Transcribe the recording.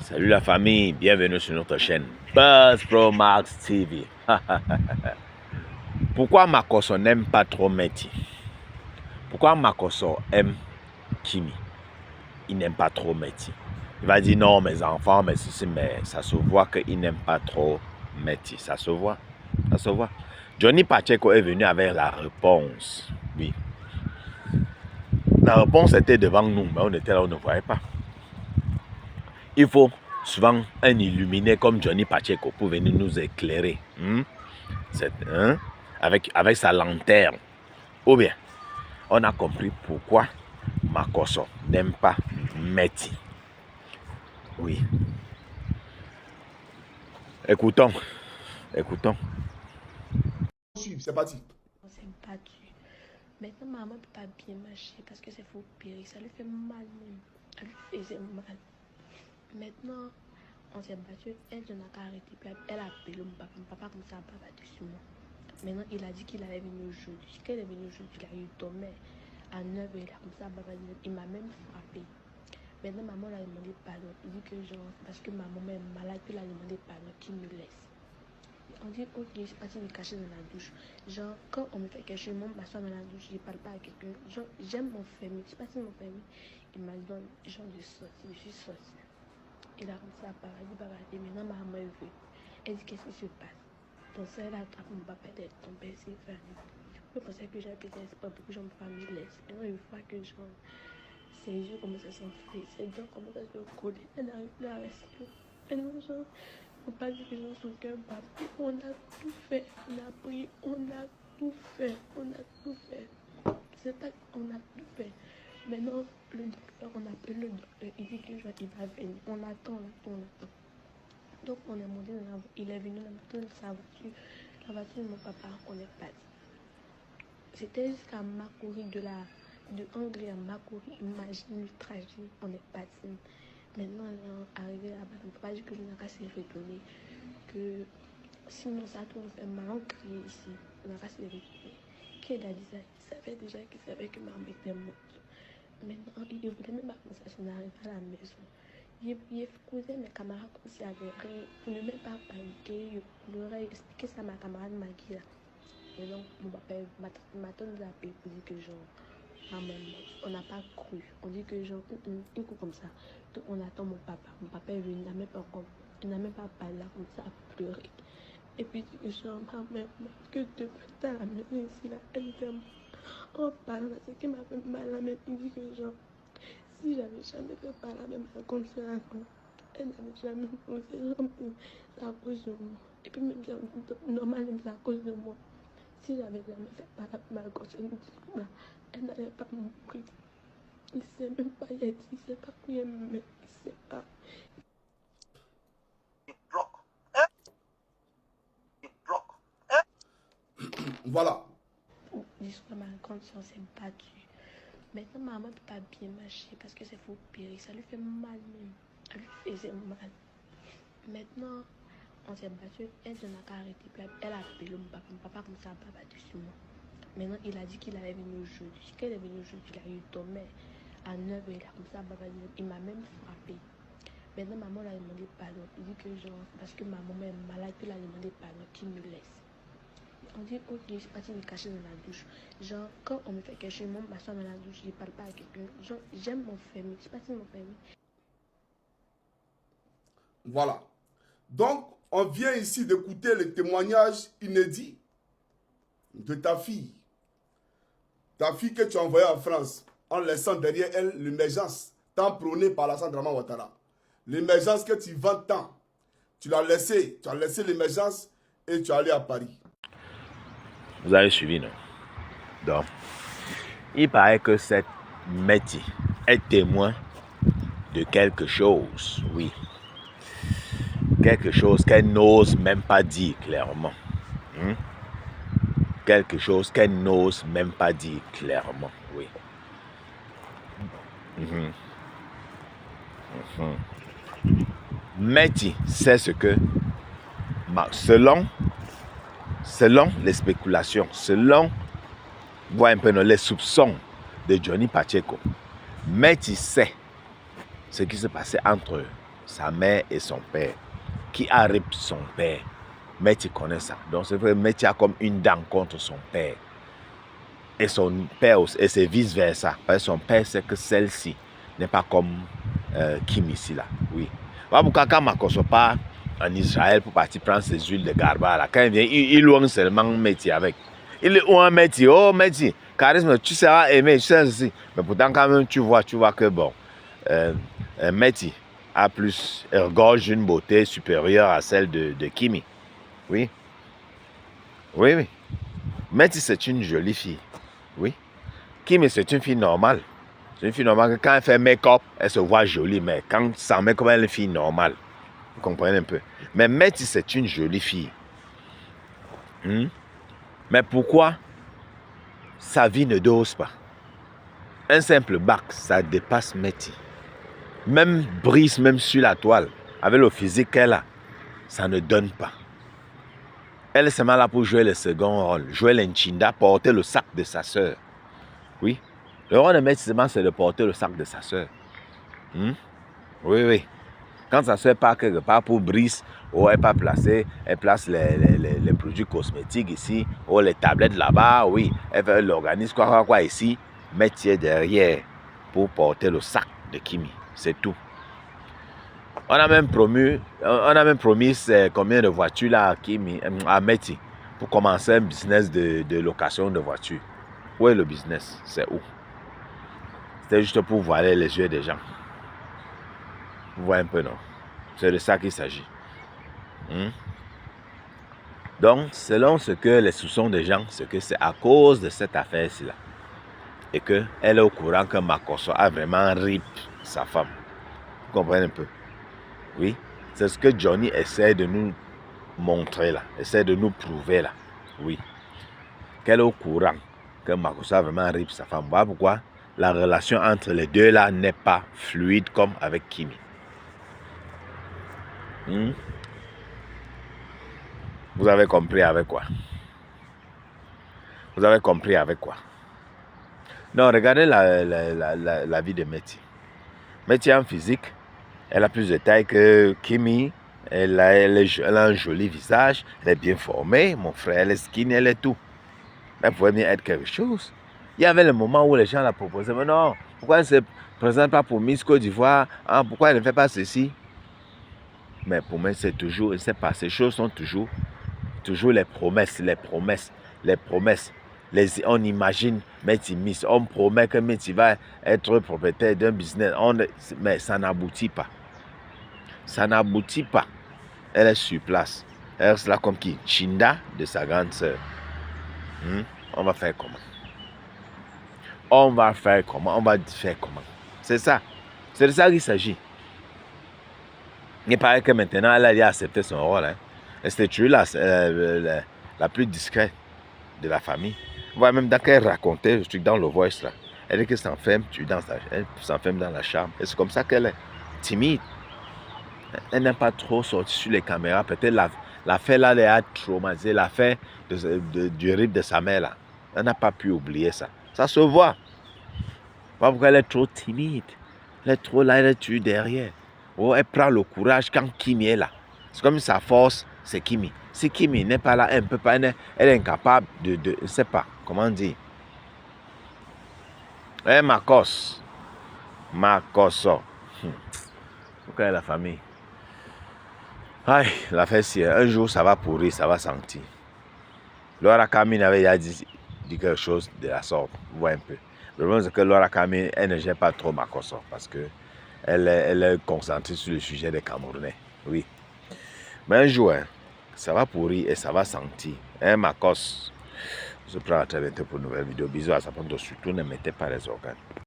Salut la famille, bienvenue sur notre chaîne Buzz Pro Max TV. Pourquoi Makosso n'aime pas trop Meti? Pourquoi Makosso aime Kimi? Il n'aime pas trop Meti. Il va dire non, mes enfants, mais ceci, mais ça se voit qu'il n'aime pas trop Meti. Ça se voit. Ça se voit. Johnny Pacheco est venu avec la réponse. Oui. La réponse était devant nous, mais on était là, on ne voyait pas. Il faut souvent un illuminé comme Johnny Pacheco pour venir nous éclairer. Avec sa lanterne. Ou bien, on a compris pourquoi Makosso n'aime pas Meti. Oui. Écoutons. C'est parti. On s'est battu. Maintenant, maman ne peut pas bien marcher parce que c'est faux périr. Ça lui fait mal même. Ça lui faisait mal. Maintenant, on s'est battu. Elle n'a qu'à arrêter. Puis elle a appelé mon papa. Mon papa comme ça a battu sur moi. Maintenant, il a dit qu'il allait venir aujourd'hui. Quand il est venu aujourd'hui, il a eu dormir à 9h. Il a comme ça battu. Il m'a même frappé. Maintenant, maman l'a demandé pardon. Il dit que genre, parce que maman est malade, il a demandé pardon qu'il me laisse. On dit, ok, je suis partie me cacher dans la douche. Genre, quand on me fait quelque chose, moi, je m'assois dans la douche, je ne parle pas à quelqu'un. Genre, j'aime mon famille. Je suis partie de mon famille. Il m'a dit, genre, de sortir. Je suis sortie. Il a commencé à parler, et maintenant, ma maman est venue. Elle dit, qu'est-ce qui se passe? Donc, ça, elle a attrapé mon papa, elle est tombée, c'est famille. Je pensais que j'avais peut-être pas beaucoup, genre, ma famille laisse. Maintenant, une fois que, genre, ses yeux commencent à s'enfler, ses dents commencent à se coller, elle n'arrive plus à respirer. Maintenant, genre, faut pas dire que les gens sont qu'un papier. On a tout fait, on a prié, on a tout fait, C'est pas qu'on a tout fait. Maintenant, le docteur, on appelle le docteur, il dit que il va venir. On attend. Donc, on est monté dans la voiture, il est venu dans sa voiture. La voiture de mon papa, on est parti. C'était jusqu'à Makori de Anglais à Makori. Imagine le trajet, on est parti. Maintenant, arrivé là-bas, on ne peut pas dire que je n'ai pas s'y retourner. Que sinon, ça tout nous fait mal, on crie ici. On n'a pas s'y retourner. Qu'elle a dit ça, il savait déjà qu'il savait que maman était morte. Maintenant, il ne voulait même pas que ça n'arrive pas à la maison. Il causé mes camarades comme si avait rien. Pour ne même pas paniquer, il aurait expliqué ça à ma camarade Maggie là. Et donc, mon papa, ma tante nous a appelé pour dire que genre, maman est morte. On n'a pas cru. On dit que genre, un coup comme ça. Donc, on attend mon papa. Mon papa est venu, il n'a même pas parlé là, comme ça, à pleurer. Et puis, genre, maman est morte. Que depuis à la maison ici, là, elle était morte. En parlant, ce qui m'a fait mal, la même, il dit que genre, si j'avais jamais fait par là, même à comme ça, elle n'avait jamais posé, c'est à cause de moi. Et puis, même, normal, c'est à cause de moi. Si j'avais jamais fait par là, ma gosse, elle n'allait pas mourir. Il ne sait même pas, il ne sait pas où il me met, il ne sait pas. Voilà. L'histoire m'a raconté, on s'est battu. Maintenant, maman ne peut pas bien marcher parce que c'est faux périr. Ça lui fait mal même. Ça lui faisait mal. Maintenant, on s'est battu. Elle n'a qu'à arrêter. Puis elle a appelé mon papa. Mon papa comme ça a battu sur moi. Maintenant, il a dit qu'il allait venir aujourd'hui. Quand il est venu aujourd'hui, il a eu dormir à 9h. Il a comme ça battu. Il m'a même frappé. Maintenant, maman l'a demandé pardon. Il dit que genre, parce que maman est malade, il a demandé pardon qu'il me laisse. On dit, ok, je suis partie me cacher dans la douche. Genre, quand on me fait quelque chose, moi, je m'assois dans la douche, je ne parle pas à quelqu'un. Genre, j'aime mon famille. Je suis partie de mon famille. Voilà. Donc, on vient ici d'écouter le témoignage inédit de ta fille. Ta fille que tu as envoyée en France en laissant derrière elle l'émergence tant prônée par Alassane Dramane Ouattara. L'émergence que tu vends tant. Tu as laissé l'émergence et tu es allé à Paris. Vous avez suivi, non? Donc, il paraît que cette Meti est témoin de quelque chose, oui. Quelque chose qu'elle n'ose même pas dire clairement. Quelque chose qu'elle n'ose même pas dire clairement, oui. Meti sait ce que, selon les spéculations, selon un peu les soupçons de Johnny Pacheco, Meti sait ce qui se passait entre sa mère et son père. Qui a rip son père? Meti connaît ça. Donc c'est vrai, Meti a comme une dent contre son père. Et son père aussi, et c'est vice versa. Parce que son père sait que celle-ci n'est pas comme Kim ici là. Oui. Voilà pourquoi quand Makosso part en Israël pour partir prendre ses huiles de garba là, quand il vient, il loin seulement Meti avec. Il est où un Meti? Oh Meti, charisme, tu seras aimé, tu sais aussi. Mais pourtant quand même tu vois que bon, Meti a plus, gorge une beauté supérieure à celle de Kimi. Oui. Oui, oui. Meti c'est une jolie fille. Oui. Kimi c'est une fille normale. C'est une fille normale que quand elle fait make-up, elle se voit jolie, mais quand sans make-up, elle est une fille normale. Vous comprenez un peu. Mais Meti c'est une jolie fille. Mais pourquoi sa vie ne dose pas? Un simple bac, ça dépasse Meti. Même Brice, même sur la toile, avec le physique qu'elle a, ça ne donne pas. Elle est seulement là pour jouer le second rôle, jouer l'Nchinda, porter le sac de sa soeur. Oui. Le rôle de Meti seulement, c'est de porter le sac de sa soeur. Oui, oui. Quand sa soeur part quelque part pour Brice, elle pas placé, elle place les produits cosmétiques ici, les tablettes là-bas, oui. Elle organise quoi ici. Meti est derrière pour porter le sac de Kimi. C'est tout. On a même promis combien de voitures là à Meti pour commencer un business de location de voitures. Où est le business? C'est où? C'était juste pour voiler les yeux des gens. Vous voyez un peu, non? C'est de ça qu'il s'agit. Donc, selon ce que les soupçons des gens, c'est que c'est à cause de cette affaire-ci là. Et qu'elle est au courant que Makosso a vraiment rip sa femme. Vous comprenez un peu? Oui, c'est ce que Johnny essaie de nous montrer là, essaie de nous prouver là. Oui, qu'elle est au courant que Makosso a vraiment rip sa femme. Voilà pourquoi la relation entre les deux là n'est pas fluide comme avec Kimi. Vous avez compris avec quoi? Vous avez compris avec quoi? Non, regardez la vie de Meti. Meti en physique, elle a plus de taille que Kimi. Elle a un joli visage. Elle est bien formée. Mon frère, elle est skinny, elle est tout. Elle pouvait bien être quelque chose. Il y avait le moment où les gens la proposaient. Mais non, pourquoi elle ne se présente pas pour Miss Côte d'Ivoire? Pourquoi elle ne fait pas ceci? Mais pour moi, c'est toujours, je ne sais pas, ces choses sont toujours les promesses. On imagine Meti Miss, on promet que Meti va être propriétaire d'un business, mais ça n'aboutit pas. Ça n'aboutit pas. Elle est sur place. Elle est là comme qui? Chinda de sa grande sœur. On va faire comment? On va faire comment? C'est ça. C'est de ça qu'il s'agit. Il paraît que maintenant, elle a accepté son rôle. Elle s'était tuée la plus discrète de la famille. Vous voyez, même quand elle racontait le truc dans le voice, là, elle dit qu'elle s'enferme, elle s'enferme dans la chambre. Et c'est comme ça qu'elle est timide. Elle n'a pas trop sorti sur les caméras. Peut-être l'affaire là, elle a traumatisé. L'affaire du rip de sa mère là. Elle n'a pas pu oublier ça. Ça se voit. Pas pourquoi elle est trop timide. Elle est trop là, elle est tuée derrière. Elle prend le courage quand Kimi est là. C'est comme sa force, c'est Kimi. Si Kimi n'est pas là, elle ne peut pas, elle est incapable de je ne sais pas, comment dire. Makosso. Pourquoi est la famille? Aïe, l'affaire c'est un jour ça va pourrir, ça va sentir. Laura Camille avait déjà dit quelque chose de la sorte. Vous voyez un peu. Le problème c'est que Laura Camille, elle ne gère pas trop Makosso parce que elle est concentrée sur le sujet des Camerounais. Oui. Mais un jour, ça va pourrir et ça va sentir. Makosso. Je prends à très bientôt pour une nouvelle vidéo. Bisous à sa surtout ne mettez pas les organes.